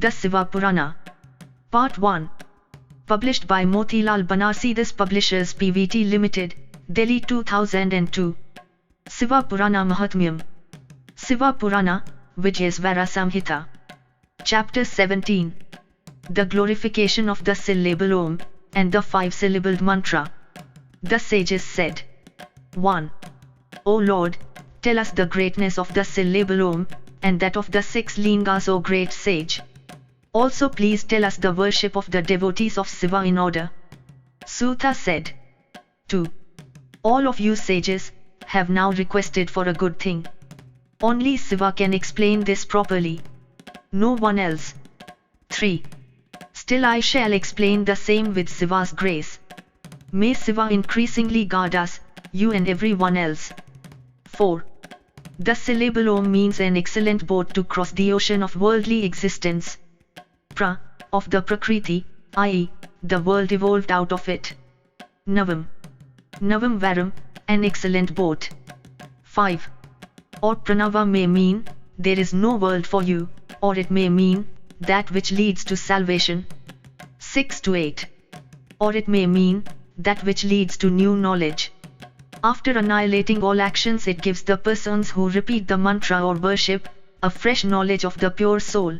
The Siva Purana. Part 1. Published by Motilal Banarsi. This publishers PVT Limited, Delhi 2002. Siva Purana Mahatmyam. Siva Purana, Vidyes Varasamhita. Chapter 17. The glorification of the syllable Om, and the 5-syllabled mantra. The sages said. 1. O Lord, tell us the greatness of the syllable Om, and that of the 6 lingas, O great sage. Also please tell us the worship of the devotees of Siva in order. Sutta said. 2. All of you sages have now requested for a good thing. Only Siva can explain this properly. No one else. 3. Still I shall explain the same with Siva's grace. May Siva increasingly guard us, you and everyone else. 4. The syllable Om means an excellent boat to cross the ocean of worldly existence. Pra, of the Prakriti, i.e., the world evolved out of it. Navam. Navam Varam, an excellent boat. 5. Or Pranava may mean, there is no world for you, or it may mean, that which leads to salvation. 6 to 8. Or it may mean, that which leads to new knowledge. After annihilating all actions, it gives the persons who repeat the mantra or worship, a fresh knowledge of the pure soul.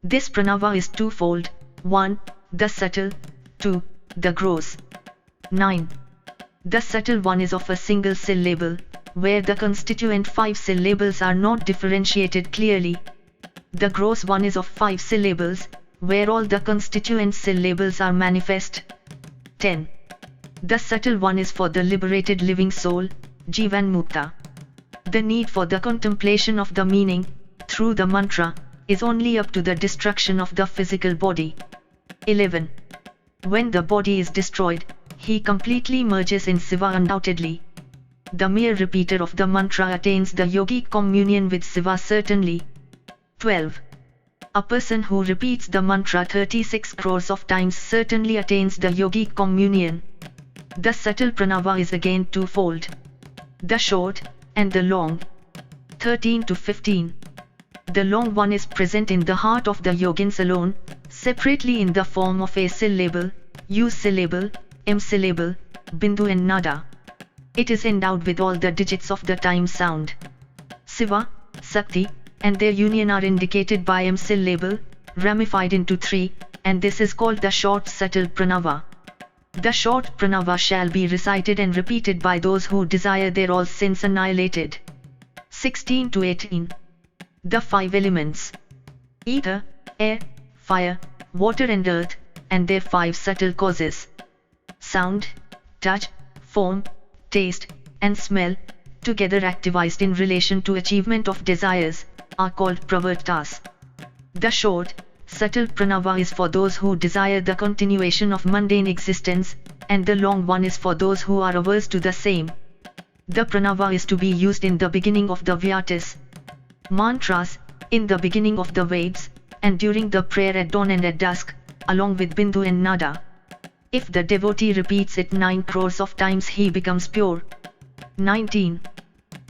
This pranava is twofold. 1. The subtle. 2. The gross. 9. The subtle one is of a single syllable, where the constituent 5 syllables are not differentiated clearly. The gross one is of 5 syllables, where all the constituent syllables are manifest. 10. The subtle one is for the liberated living soul, Jivan Mukta. The need for the contemplation of the meaning, through the mantra, is only up to the destruction of the physical body. 11. When the body is destroyed, he completely merges in Siva undoubtedly. The mere repeater of the mantra attains the yogic communion with Siva certainly. 12. A person who repeats the mantra 36 crores of times certainly attains the yogic communion. The subtle pranava is again twofold. The short, and the long. 13 to 15. The long one is present in the heart of the yogins alone, separately in the form of a syllable, U syllable, M syllable, Bindu and Nada. It is endowed with all the digits of the time sound. Siva, Sakti, and their union are indicated by M syllable, ramified into 3, and this is called the short subtle pranava. The short pranava shall be recited and repeated by those who desire their all sins annihilated. 16 to 18. The 5 elements. Ether, air, fire, water and earth, and their 5 subtle causes. Sound, touch, form, taste, and smell, together activized in relation to achievement of desires, are called pravartas. The short, subtle pranava is for those who desire the continuation of mundane existence, and the long one is for those who are averse to the same. The pranava is to be used in the beginning of the Vidyes mantras, in the beginning of the Vedas, and during the prayer at dawn and at dusk, along with Bindu and Nada. If the devotee repeats it 9 crores of times, he becomes pure. 19.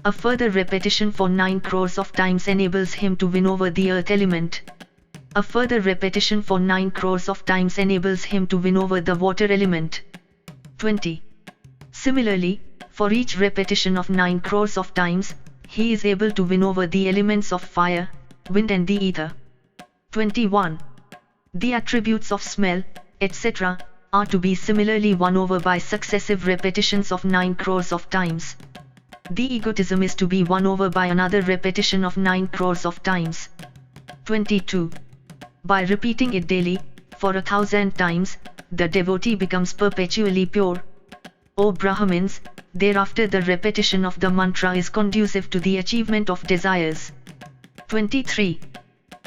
A further repetition for 9 crores of times enables him to win over the earth element. A further repetition for 9 crores of times enables him to win over the water element. 20. Similarly, for each repetition of 9 crores of times, he is able to win over the elements of fire, wind and the ether. 21. The attributes of smell, etc., are to be similarly won over by successive repetitions of 9 crores of times. The egotism is to be won over by another repetition of 9 crores of times. 22. By repeating it daily, for 1,000 times, the devotee becomes perpetually pure. O Brahmins, thereafter the repetition of the mantra is conducive to the achievement of desires. 23.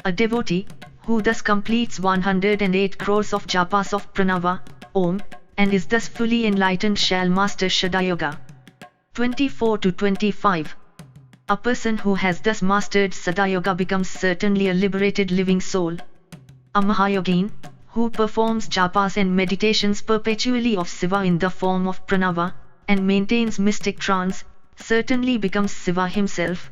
A devotee, who thus completes 108 crores of japas of pranava, Om, and is thus fully enlightened shall master Shadayoga. 24 to 25. A person who has thus mastered Sadayoga becomes certainly a liberated living soul. A Mahayogin, who performs japas and meditations perpetually of Siva in the form of pranava, and maintains mystic trance, certainly becomes Siva himself.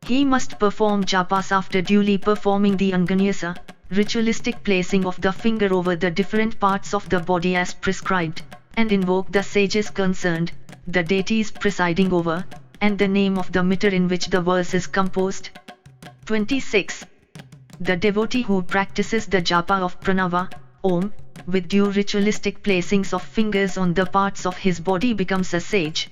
He must perform japas after duly performing the Anganyasa, ritualistic placing of the finger over the different parts of the body as prescribed, and invoke the sages concerned, the deities presiding over, and the name of the meter in which the verse is composed. 26. The devotee who practices the japa of pranava, Om, with due ritualistic placings of fingers on the parts of his body becomes a sage.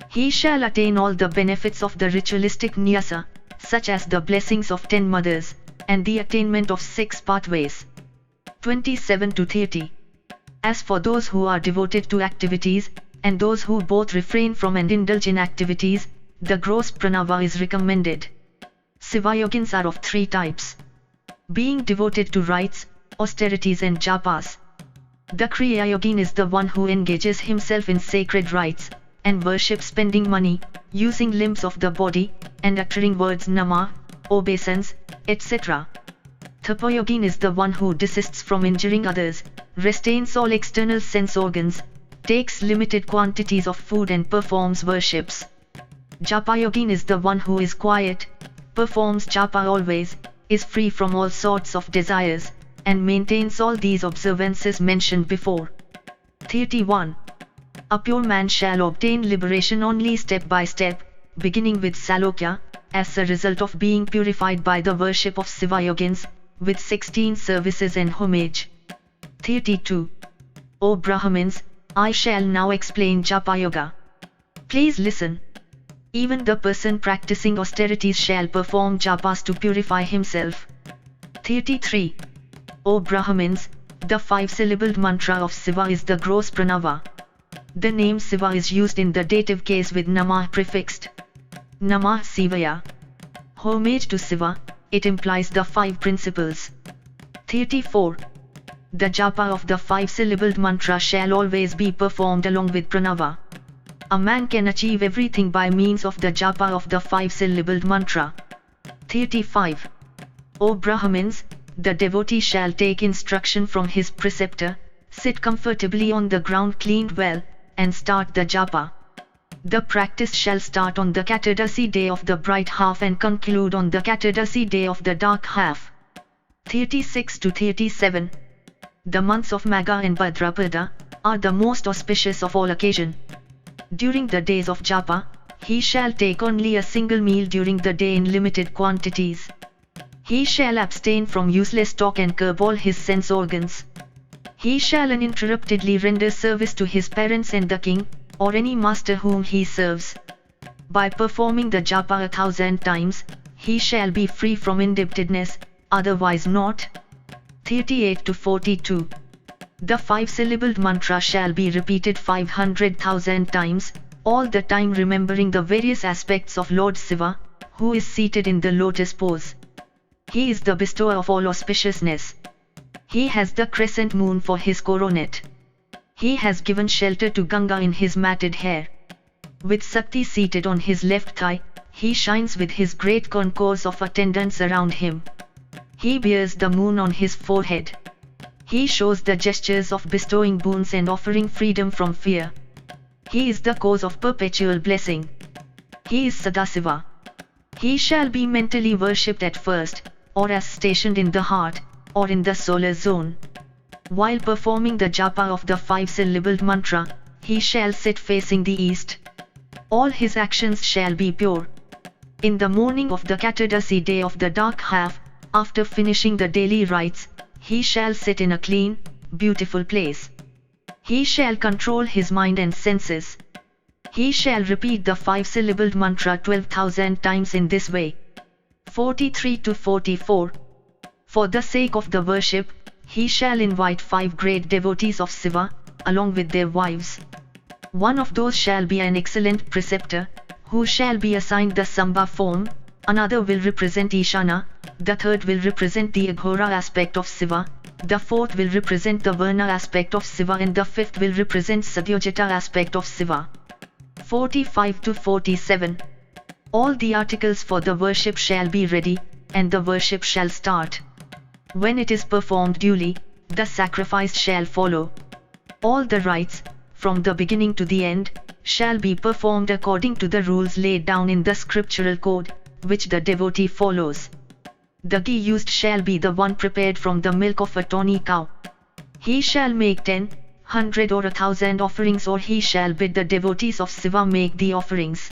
He shall attain all the benefits of the ritualistic nyasa, such as the blessings of 10 mothers, and the attainment of 6 pathways. 27 to 30. As for those who are devoted to activities, and those who both refrain from and indulge in activities, the gross pranava is recommended. Sivayogins are of 3 types. Being devoted to rites, austerities and japas. The Kriya Yogin is the one who engages himself in sacred rites, and worship spending money, using limbs of the body, and uttering words nama, obeisance, etc. Tapayogin is the one who desists from injuring others, restrains all external sense organs, takes limited quantities of food and performs worships. Japayogin is the one who is quiet, performs japa always, is free from all sorts of desires, and maintains all these observances mentioned before. 31. A pure man shall obtain liberation only step by step, beginning with Salokya, as a result of being purified by the worship of Sivayogins, with 16 services and homage. 32. O Brahmins, I shall now explain Japa Yoga. Please listen. Even the person practicing austerities shall perform japas to purify himself. 33. O Brahmins, the 5-syllabled mantra of Siva is the gross pranava. The name Siva is used in the dative case with Namah prefixed. Namah Sivaya. Homage to Siva, it implies the 5 principles. 34. The japa of the 5-syllabled mantra shall always be performed along with pranava. A man can achieve everything by means of the japa of the 5-syllabled mantra. 35. O Brahmins, the devotee shall take instruction from his preceptor, sit comfortably on the ground cleaned well, and start the japa. The practice shall start on the Katadasi day of the bright half and conclude on the Katadasi day of the dark half. 36 to 37. The months of Magha and Bhadrapada are the most auspicious of all occasion. During the days of japa, he shall take only a single meal during the day in limited quantities. He shall abstain from useless talk and curb all his sense organs. He shall uninterruptedly render service to his parents and the king, or any master whom he serves. By performing the japa 1,000 times, he shall be free from indebtedness, otherwise not. 38 to 42. The 5-syllabled mantra shall be repeated 500,000 times, all the time remembering the various aspects of Lord Siva, who is seated in the lotus pose. He is the bestower of all auspiciousness. He has the crescent moon for his coronet. He has given shelter to Ganga in his matted hair. With Sakti seated on his left thigh, he shines with his great concourse of attendants around him. He bears the moon on his forehead. He shows the gestures of bestowing boons and offering freedom from fear. He is the cause of perpetual blessing. He is Sadasiva. He shall be mentally worshipped at first, or as stationed in the heart, or in the solar zone. While performing the japa of the 5-syllabled mantra, he shall sit facing the east. All his actions shall be pure. In the morning of the Katadasi day of the dark half, after finishing the daily rites, he shall sit in a clean, beautiful place. He shall control his mind and senses. He shall repeat the 5-syllabled mantra 12,000 times in this way. 43 to 44. For the sake of the worship, he shall invite 5 great devotees of Siva, along with their wives. One of those shall be an excellent preceptor, who shall be assigned the Sambha form, another will represent Ishana, the third will represent the Aghora aspect of Siva, the fourth will represent the Varna aspect of Siva, and the fifth will represent Satyajita aspect of Siva. 45 to 47. All the articles for the worship shall be ready, and the worship shall start. When it is performed duly, the sacrifice shall follow. All the rites, from the beginning to the end, shall be performed according to the rules laid down in the scriptural code, which the devotee follows. The ghee used shall be the one prepared from the milk of a tawny cow. He shall make 10, 100 or 1,000 offerings, or he shall bid the devotees of Siva make the offerings.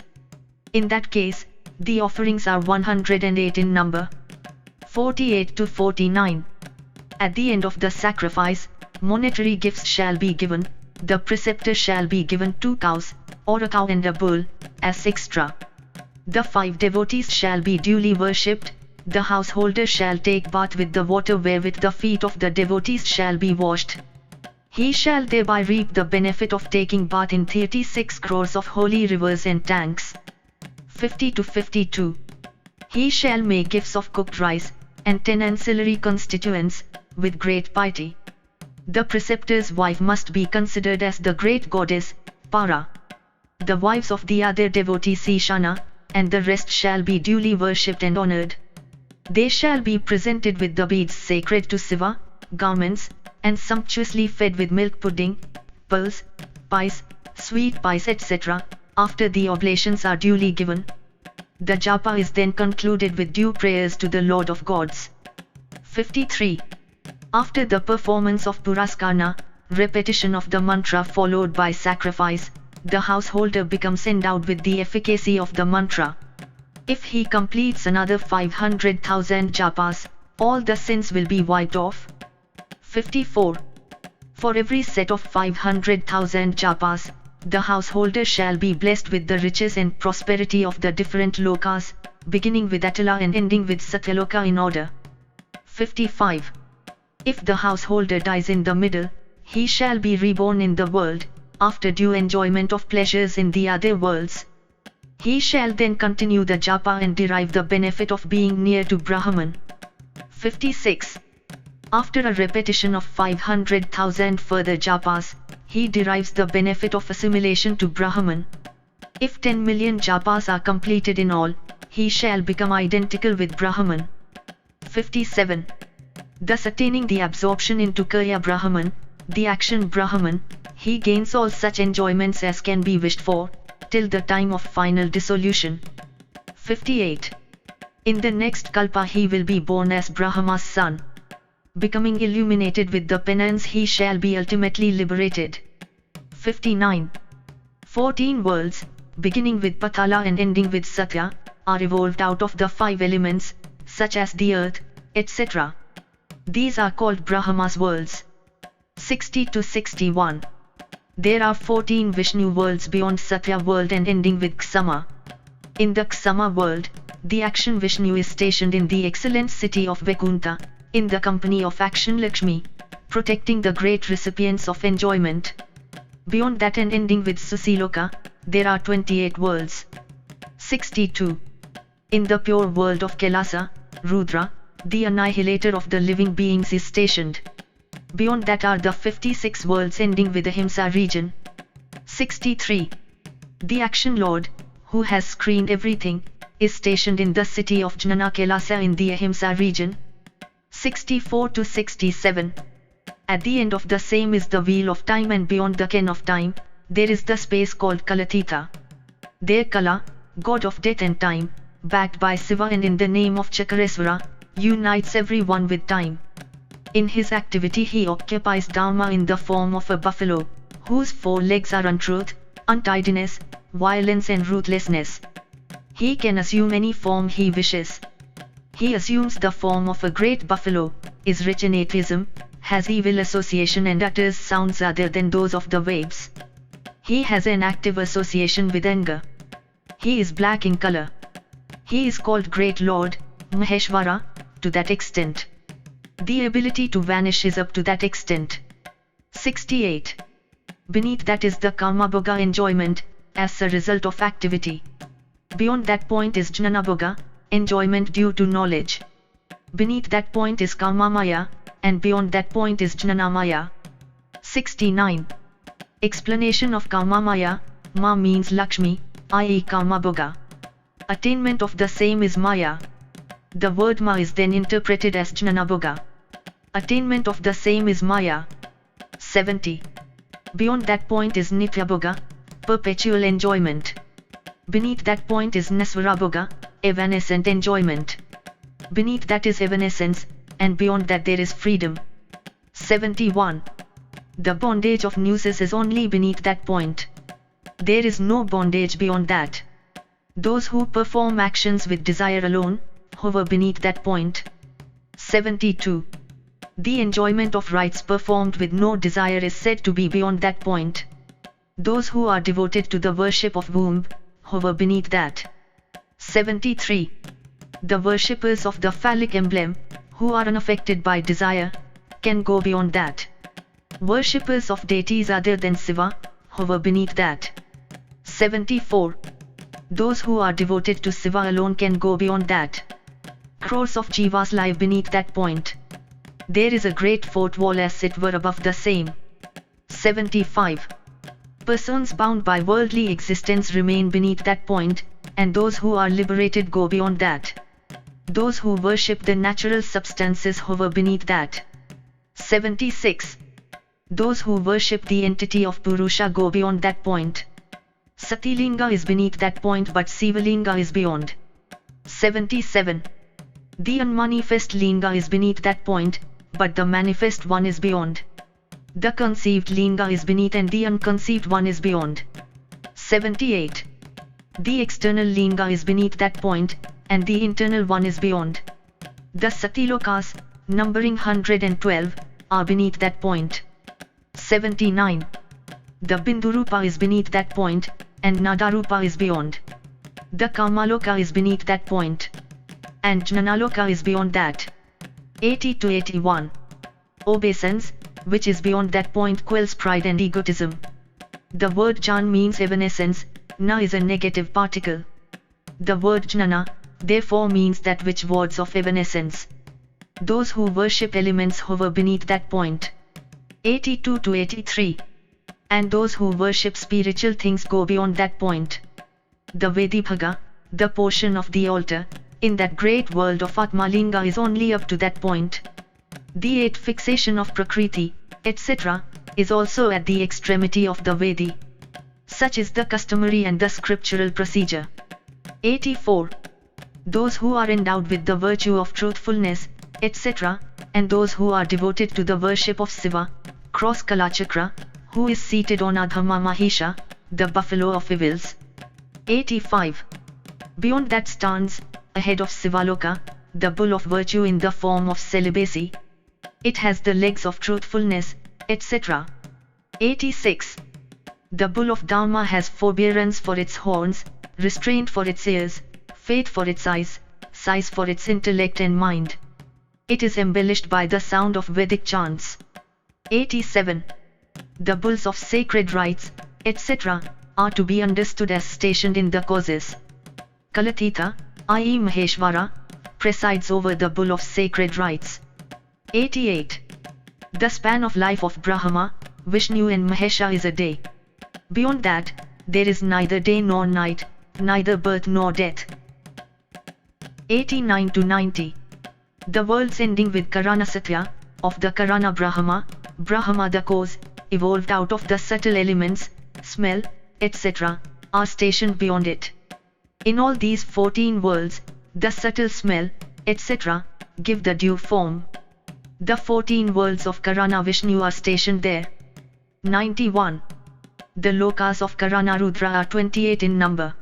In that case, the offerings are 108 in number. 48 to 49. At the end of the sacrifice, monetary gifts shall be given. The preceptor shall be given 2 cows, or a cow and a bull, as extra. The 5 devotees shall be duly worshipped. The householder shall take bath with the water wherewith the feet of the devotees shall be washed. He shall thereby reap the benefit of taking bath in 36 crores of holy rivers and tanks. 50 to 52. He shall make gifts of cooked rice, and 10 ancillary constituents, with great piety. The preceptor's wife must be considered as the great goddess, Para. The wives of the other devotees Ishana, and the rest shall be duly worshipped and honored. They shall be presented with the beads sacred to Siva, garments, and sumptuously fed with milk pudding, pearls, pies, sweet pies etc., after the oblations are duly given. The japa is then concluded with due prayers to the Lord of Gods. 53. After the performance of Puraskarna, repetition of the mantra followed by sacrifice, the householder becomes endowed with the efficacy of the mantra. If he completes another 500,000 japas, all the sins will be wiped off. 54. For every set of 500,000 japas, the householder shall be blessed with the riches and prosperity of the different lokas, beginning with Atala and ending with Satyaloka in order. 55. If the householder dies in the middle, he shall be reborn in the world, after due enjoyment of pleasures in the other worlds. He shall then continue the japa and derive the benefit of being near to Brahman. 56. After a repetition of 500,000 further japas, he derives the benefit of assimilation to Brahman. If 10 million japas are completed in all, he shall become identical with Brahman. 57. Thus attaining the absorption into Kaya Brahman, the action Brahman, he gains all such enjoyments as can be wished for, till the time of final dissolution. 58. In the next kalpa he will be born as Brahma's son. Becoming illuminated with the penance he shall be ultimately liberated. 59. 14 worlds, beginning with Patala and ending with Satya, are evolved out of the 5 elements, such as the earth, etc. These are called Brahma's worlds. 60 to 61. There are 14 Vishnu worlds beyond Satya world and ending with Ksama. In the Ksama world, the action Vishnu is stationed in the excellent city of Vaikuntha, in the company of action Lakshmi, protecting the great recipients of enjoyment. Beyond that and ending with Susiloka, there are 28 worlds. 62. In the pure world of Kailasa, Rudra, the annihilator of the living beings is stationed. Beyond that are the 56 worlds ending with Ahimsa region. 63. The action lord, who has screened everything, is stationed in the city of Jnana Kailasa in the Ahimsa region. 64 to 67. At the end of the same is the wheel of time, and beyond the ken of time, there is the space called Kalatita. There Kala, god of death and time, backed by Siva and in the name of Chakareswara, unites everyone with time. In his activity he occupies Dharma in the form of a buffalo, whose 4 legs are untruth, untidiness, violence and ruthlessness. He can assume any form he wishes. He assumes the form of a great buffalo, is rich in atheism, has evil association and utters sounds other than those of the waves. He has an active association with anger. He is black in color. He is called Great Lord, Maheshwara, to that extent. The ability to vanish is up to that extent. 68. Beneath that is the Kamabhoga enjoyment, as a result of activity. Beyond that point is Jnanabhoga, enjoyment due to knowledge. Beneath that point is Kamamaya, and beyond that point is Jnanamaya. 69. Explanation of Kamamaya. Ma means Lakshmi, i.e. Kamabhoga. Attainment of the same is Maya. The word Ma is then interpreted as Jnanabhoga. Attainment of the same is Maya. 70. Beyond that point is Nityabhoga, perpetual enjoyment. Beneath that point is Nasvarabhoga, evanescent enjoyment. Beneath that is evanescence, and beyond that there is freedom. 71. The bondage of nooses is only beneath that point. There is no bondage beyond that. Those who perform actions with desire alone, hover beneath that point. 72. The enjoyment of rites performed with no desire is said to be beyond that point. Those who are devoted to the worship of womb, hover beneath that. 73. The worshippers of the phallic emblem, who are unaffected by desire, can go beyond that. Worshippers of deities other than Siva, hover beneath that. 74. Those who are devoted to Siva alone can go beyond that. Crores of jivas lie beneath that point. There is a great fort wall as it were above the same. 75. Persons bound by worldly existence remain beneath that point, and those who are liberated go beyond that. Those who worship the natural substances hover beneath that. 76. Those who worship the entity of Purusha go beyond that point. Satilinga is beneath that point but Sivalinga is beyond. 77. The unmanifest Linga is beneath that point, but the manifest one is beyond. The conceived Linga is beneath and the unconceived one is beyond. 78. The external Linga is beneath that point, and the internal one is beyond. The Satilokas, numbering 112, are beneath that point. 79. The Bindurupa is beneath that point, and Nadarupa is beyond. The Kamaloka is beneath that point, and Jnanaloka is beyond that. 80 to 81. Obeisance, which is beyond that point, quells pride and egotism. The word Jan means evanescence, Na is a negative particle. The word Jnana, therefore, means that which wards off evanescence. Those who worship elements hover beneath that point. 82 to 83. And those who worship spiritual things go beyond that point. The Vedibhaga, the portion of the altar, in that great world of Atmalinga is only up to that point. The eight fixation of Prakriti, etc., is also at the extremity of the Vedi. Such is the customary and the scriptural procedure. 84. Those who are endowed with the virtue of truthfulness, etc., and those who are devoted to the worship of Siva, cross Kalachakra, who is seated on Adhama Mahisha, the buffalo of evils. 85. Beyond that stands, ahead of Sivaloka, the bull of virtue in the form of celibacy. It has the legs of truthfulness, etc. 86. The bull of Dharma has forbearance for its horns, restraint for its ears, faith for its eyes, size for its intellect and mind. It is embellished by the sound of Vedic chants. 87. The bulls of sacred rites, etc., are to be understood as stationed in the causes. Kalatita, i.e. Maheshvara, presides over the bull of sacred rites. 88. The span of life of Brahma, Vishnu and Mahesha is a day. Beyond that, there is neither day nor night, neither birth nor death. 89 to 90. The worlds ending with Karana Satya, of the Karana Brahma, Brahma the cause, evolved out of the subtle elements, smell, etc., are stationed beyond it. In all these 14 worlds, the subtle smell, etc., give the due form. The 14 worlds of Karana Vishnu are stationed there. 91. The lokas of Karana Rudra are 28 in number.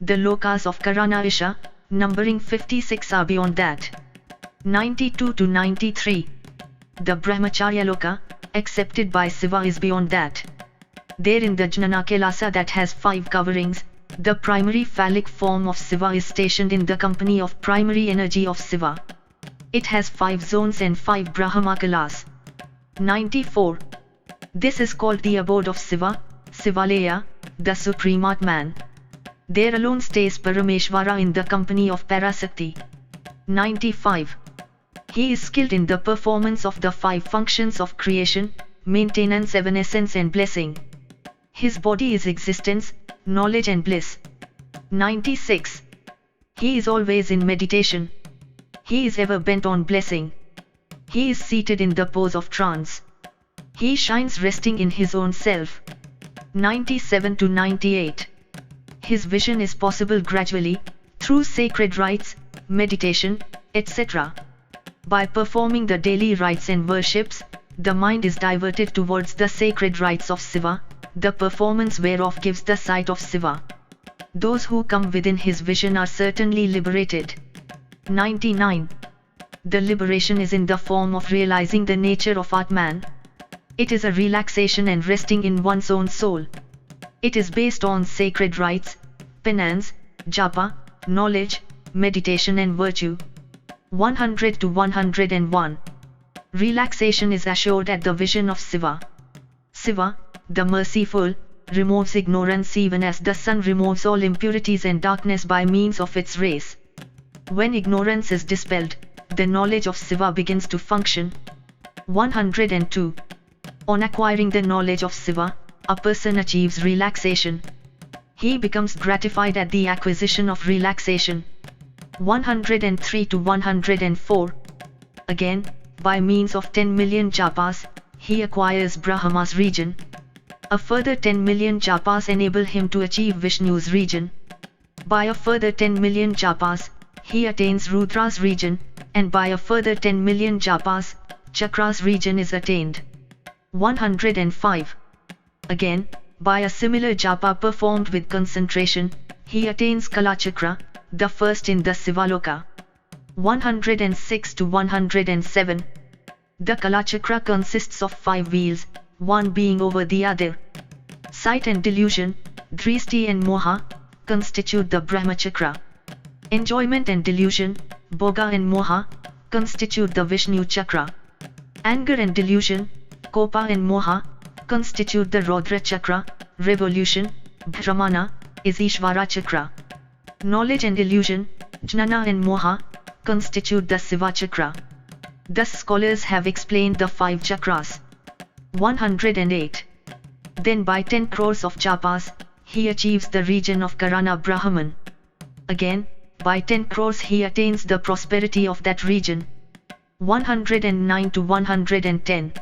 The lokas of Karana Isha, numbering 56, are beyond that. 92 to 93. The Brahmacharya Loka, accepted by Siva, is beyond that. There in the Jnana Kailasa that has 5 coverings, the primary phallic form of Siva is stationed in the company of primary energy of Siva. It has 5 zones and 5 Brahma Kailas. 94. This is called the abode of Siva, Sivalaya, the Supreme Atman. There alone stays Parameshvara in the company of Parasakti. 95. He is skilled in the performance of the 5 functions of creation, maintenance, evanescence and blessing. His body is existence, knowledge and bliss. 96. He is always in meditation. He is ever bent on blessing. He is seated in the pose of trance. He shines resting in his own self. 97 to 98. His vision is possible gradually, through sacred rites, meditation, etc. By performing the daily rites and worships, the mind is diverted towards the sacred rites of Siva, the performance whereof gives the sight of Siva. Those who come within his vision are certainly liberated. 99. The liberation is in the form of realizing the nature of Atman. It is a relaxation and resting in one's own soul. It is based on sacred rites, penance, japa, knowledge, meditation and virtue. 100 to 101. Relaxation is assured at the vision of Siva. Siva, the merciful, removes ignorance even as the sun removes all impurities and darkness by means of its rays. When ignorance is dispelled, the knowledge of Siva begins to function. 102. On acquiring the knowledge of Siva, a person achieves relaxation. He becomes gratified at the acquisition of relaxation. 103 to 104. Again, by means of 10 million japas, he acquires Brahma's region. A further 10 million japas enable him to achieve Vishnu's region. By a further 10 million japas, he attains Rudra's region, and by a further 10 million japas, Chakra's region is attained. 105. Again, by a similar japa performed with concentration, he attains Kalachakra, the first in the Sivaloka. 106 to 107. The Kalachakra consists of 5 wheels, one being over the other. Sight and delusion, Dristi and Moha, constitute the Brahmachakra. Enjoyment and delusion, Bhoga and Moha, constitute the Vishnu Chakra. Anger and delusion, Kopa and Moha, constitute the Rodra Chakra. Revolution, Brahmana, is Ishvara Chakra. Knowledge and illusion, Jnana and Moha, constitute the Siva Chakra. Thus scholars have explained the 5 chakras. 108. Then by 10 crores of japas, he achieves the region of Karana Brahman. Again, by 10 crores he attains the prosperity of that region. 109 to 110.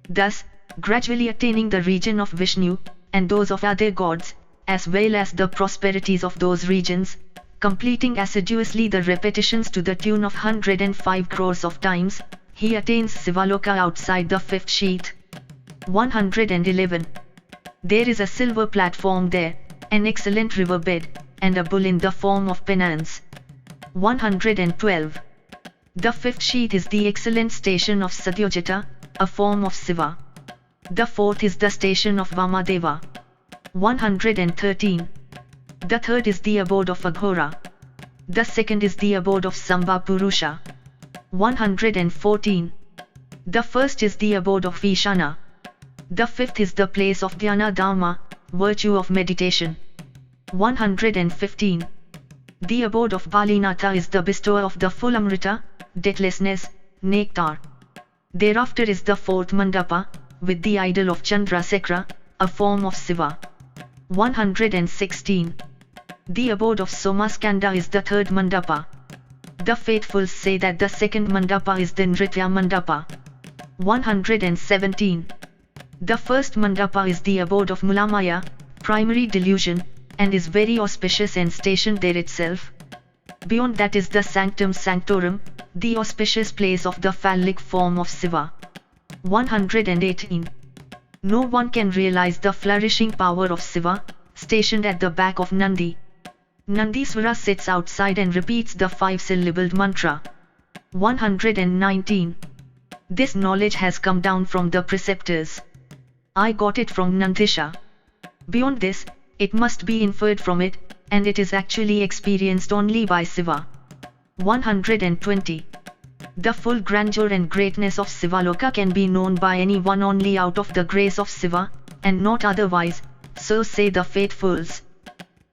Thus, gradually attaining the region of Vishnu, and those of other gods, as well as the prosperities of those regions, completing assiduously the repetitions to the tune of 105 crores of times, he attains Sivaloka outside the 5th sheath. 111. There is a silver platform there, an excellent riverbed, and a bull in the form of penance. 112. The 5th sheath is the excellent station of Satyajita, a form of Siva. The 4th is the station of Vamadeva. 113. The 3rd is the abode of Aghora. The 2nd is the abode of Sambha Purusha. 114. The 1st is the abode of Vishana. The 5th is the place of Dhyana Dharma, virtue of meditation. 115. The abode of Balinatha is the bestower of the full Amrita, deathlessness, nectar. Thereafter is the 4th Mandapa, with the idol of Chandrasekara, a form of Siva. 116. The abode of Somaskanda is the 3rd Mandapa. The faithful say that the 2nd Mandapa is the Nritya Mandapa. 117. The 1st Mandapa is the abode of Mulamaya, primary delusion, and is very auspicious and stationed there itself. Beyond that is the Sanctum Sanctorum, the auspicious place of the phallic form of Siva. 118. No one can realize the flourishing power of Siva, stationed at the back of Nandi. Nandiswara sits outside and repeats the 5-syllabled mantra. 119. This knowledge has come down from the preceptors. I got it from Nandisha. Beyond this, it must be inferred from it, and it is actually experienced only by Siva. 120. The full grandeur and greatness of Sivaloka can be known by anyone only out of the grace of Siva, and not otherwise, so say the faithfuls.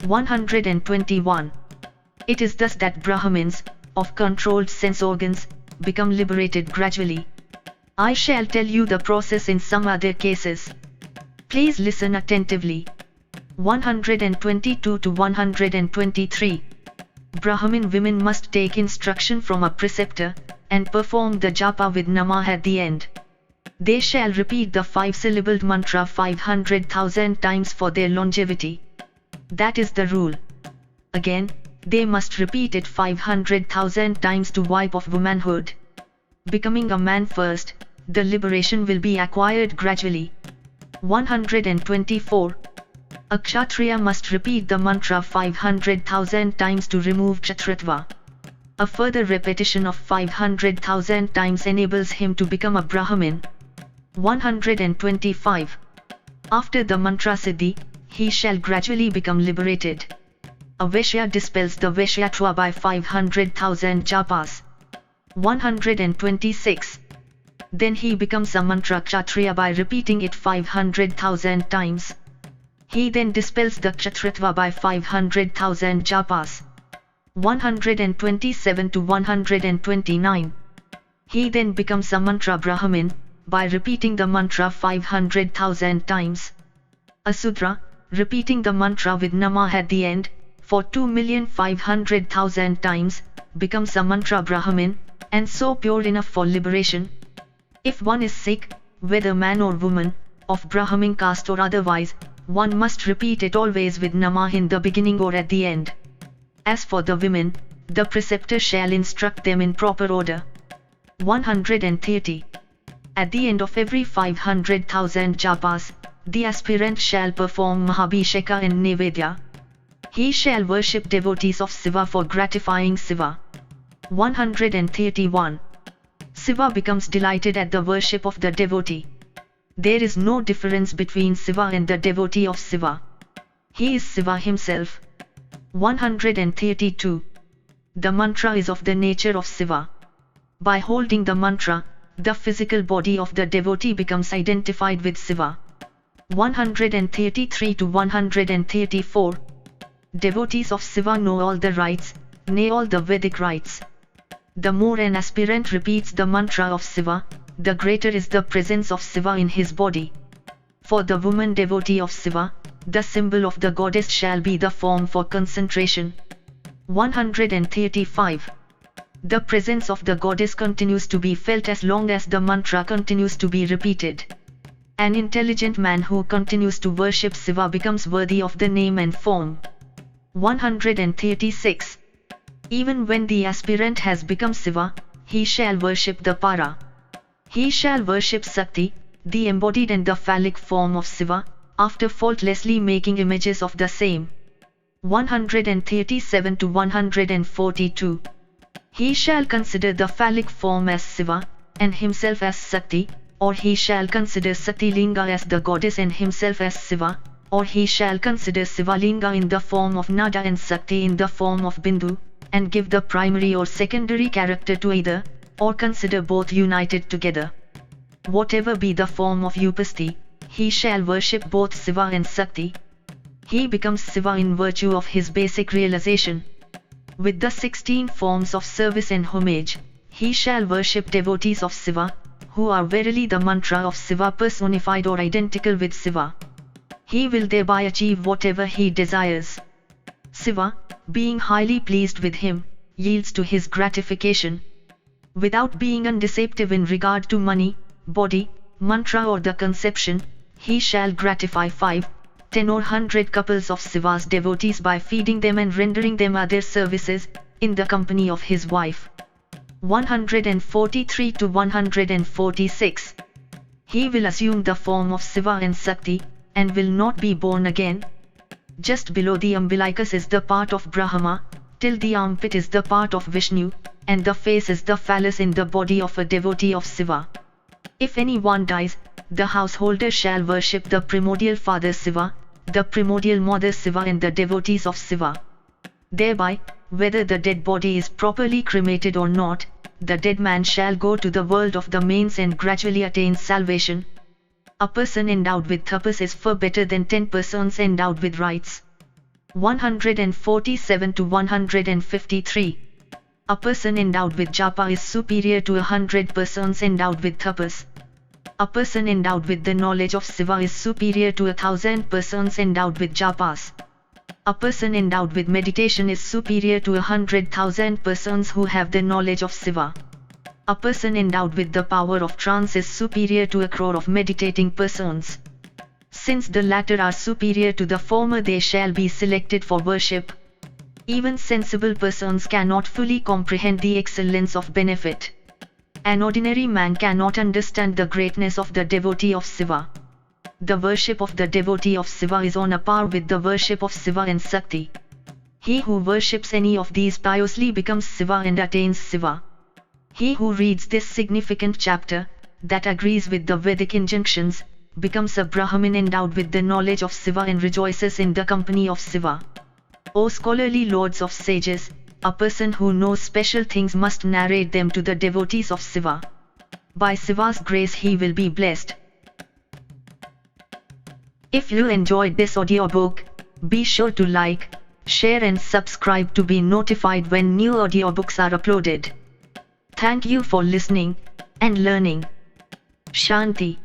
121. It is thus that Brahmins, of controlled sense organs, become liberated gradually. I shall tell you the process in some other cases. Please listen attentively. 122 to 123. Brahmin women must take instruction from a preceptor, and perform the japa with namah at the end. They shall repeat the 5-syllabled mantra 500,000 times for their longevity. That is the rule. Again, They must repeat it 500,000 times to wipe off womanhood. Becoming a man first, the liberation will be acquired gradually. 124. A Kshatriya must repeat the mantra 500,000 times to remove Kshatritva. A further repetition of 500,000 times enables him to become a Brahmin. 125. After the mantra siddhi, he shall gradually become liberated. A Vaishya dispels the Vaishyatva by 500,000 japas. 126. Then he becomes a mantra Kshatriya by repeating it 500,000 times. He then dispels the Kshatritva by 500,000 japas. 127 to 129. He then becomes a mantra Brahmin, by repeating the mantra 500,000 times. A Sudra, repeating the mantra with Namah at the end, for 2,500,000 times, becomes a mantra Brahmin, and so pure enough for liberation. If one is sick, whether man or woman, of Brahmin caste or otherwise, one must repeat it always with Namah in the beginning or at the end. As for the women, the preceptor shall instruct them in proper order. 130. At the end of every 500,000 japas, the aspirant shall perform Mahabhisheka and Nevedya. He shall worship devotees of Siva for gratifying Siva. 131. Siva becomes delighted at the worship of the devotee. There is no difference between Siva and the devotee of Siva. He is Siva himself. 132. The mantra is of the nature of Siva. By holding the mantra, the physical body of the devotee becomes identified with Siva. 133 to 134. Devotees of Siva know all the rites, nay all the Vedic rites. The more an aspirant repeats the mantra of Siva, the greater is the presence of Siva in his body. For the woman devotee of Siva, the symbol of the goddess shall be the form for concentration. 135. The presence of the goddess continues to be felt as long as the mantra continues to be repeated. An intelligent man who continues to worship Siva becomes worthy of the name and form. 136. Even when the aspirant has become Siva, he shall worship the Para. He shall worship Sakti, the embodied and the phallic form of Siva, after faultlessly making images of the same. 137 to 142. He shall consider the phallic form as Siva, and himself as Sakti, or he shall consider Sakti Linga as the goddess and himself as Siva, or he shall consider Siva Linga in the form of Nada and Sakti in the form of Bindu, and give the primary or secondary character to either, or consider both united together. Whatever be the form of Upasti, he shall worship both Siva and Sakti. He becomes Siva in virtue of his basic realization. With the 16 forms of service and homage, he shall worship devotees of Siva, who are verily the mantra of Siva personified or identical with Siva. He will thereby achieve whatever he desires. Siva, being highly pleased with him, yields to his gratification. Without being undeceptive in regard to money, body, mantra or the conception, he shall gratify 5, 10 or 100 couples of Siva's devotees by feeding them and rendering them other services, in the company of his wife. 143 to 146. He will assume the form of Siva and Sakti, and will not be born again. Just below the umbilicus is the part of Brahma, till the armpit is the part of Vishnu, and the face is the phallus in the body of a devotee of Siva. If anyone dies, the householder shall worship the primordial father Siva, the primordial mother Siva and the devotees of Siva. Thereby, whether the dead body is properly cremated or not, the dead man shall go to the world of the mains and gradually attain salvation. A person endowed with tapas is far better than 10 persons endowed with rights. 147 to 153. A person endowed with japa is superior to 100 persons endowed with tapas. A person endowed with the knowledge of Siva is superior to 1,000 persons endowed with japas. A person endowed with meditation is superior to 100,000 persons who have the knowledge of Siva. A person endowed with the power of trance is superior to 1 crore of meditating persons. Since the latter are superior to the former, they shall be selected for worship. Even sensible persons cannot fully comprehend the excellence of benefit. An ordinary man cannot understand the greatness of the devotee of Siva. The worship of the devotee of Siva is on a par with the worship of Siva and Sakti. He who worships any of these piously becomes Siva and attains Siva. He who reads this significant chapter, that agrees with the Vedic injunctions, becomes a Brahmin endowed with the knowledge of Siva and rejoices in the company of Siva. O scholarly lords of sages, a person who knows special things must narrate them to the devotees of Siva. By Siva's grace he will be blessed. If you enjoyed this audiobook, be sure to like, share and subscribe to be notified when new audiobooks are uploaded. Thank you for listening and learning. Shanti.